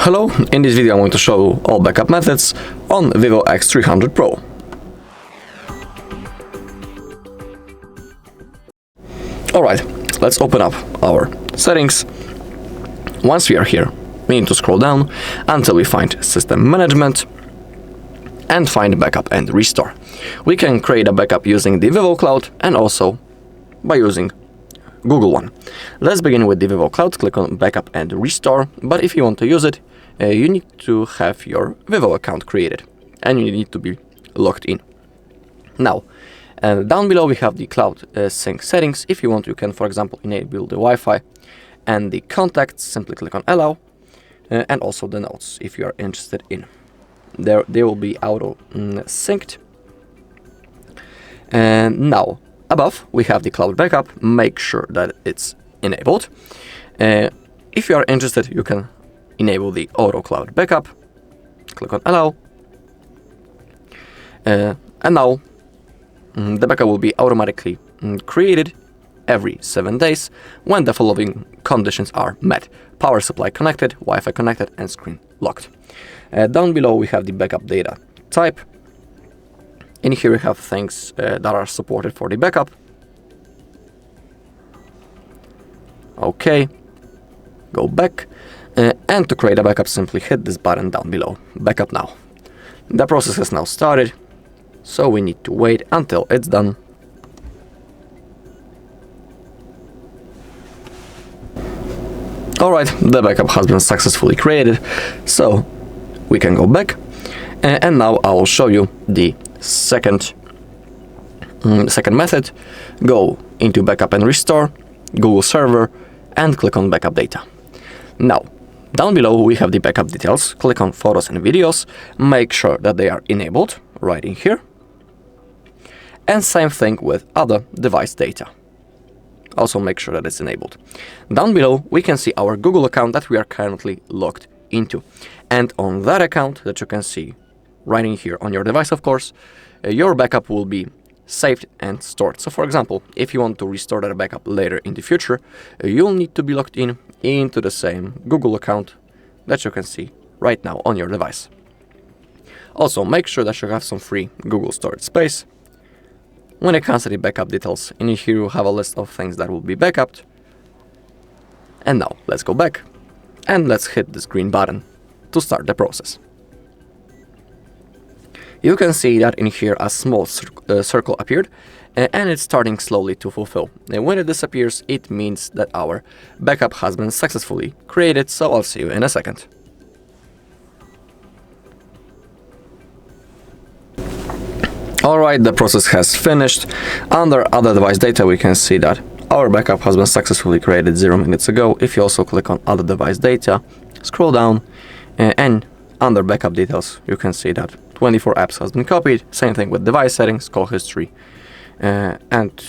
Hello, in this video I'm going to show all backup methods on VIVO X300 Pro. Alright, let's open up our settings. Once we are here, we need to scroll down until we find System Management and find Backup and Restore. We can create a backup using the VIVO Cloud and also by using Google one. Let's begin with the VIVO Cloud. Click on Backup and Restore, but if you want to use it, you need to have your VIVO account created and you need to be logged in. Now, down below we have the Cloud Sync settings. If you want, you can, for example, enable the Wi-Fi and the contacts. Simply click on Allow, and also the notes if you are interested in. They will be auto synced. And now, above we have the Cloud Backup. Make sure that it's enabled. If you are interested, you can enable the Auto Cloud Backup. Click on Allow. And now the backup will be automatically created every 7 days when the following conditions are met: power supply connected, Wi-Fi connected, and screen locked. Down below we have the backup data type. In here we have things that are supported for the backup. Okay, go back, and to create a backup, simply hit this button down below, Backup Now. The process has now started, so we need to wait until it's done. Alright, the backup has been successfully created, so we can go back, and now I will show you the second method. Go into Backup and Restore, Google Server, and click on Backup Data. Now, down below we have the backup details. Click on Photos and Videos, make sure that they are enabled right in here. And same thing with other device data. Also make sure that it's enabled. Down below we can see our Google account that we are currently logged into. And on that account that you can see right in here on your device, of course, your backup will be saved and stored. So for example, if you want to restore that backup later in the future, you'll need to be logged in into the same Google account that you can see right now on your device. Also make sure that you have some free Google storage space. When it comes to the backup details, in here you have a list of things that will be backupped. And now let's go back and let's hit this green button to start the process. You can see that in here a small circle appeared, and it's starting slowly to fulfill. And when it disappears, it means that our backup has been successfully created, so I'll see you in a second. Alright, the process has finished. Under other device data we can see that our backup has been successfully created 0 minutes ago. If you also click on other device data, scroll down, and under backup details you can see that 24 apps has been copied. Same thing with device settings, call history, and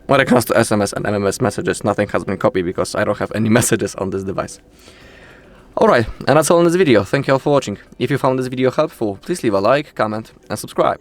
when it comes to SMS and MMS messages, nothing has been copied because I don't have any messages on this device. Alright, and that's all in this video. Thank you all for watching. If you found this video helpful, please leave a like, comment, and subscribe.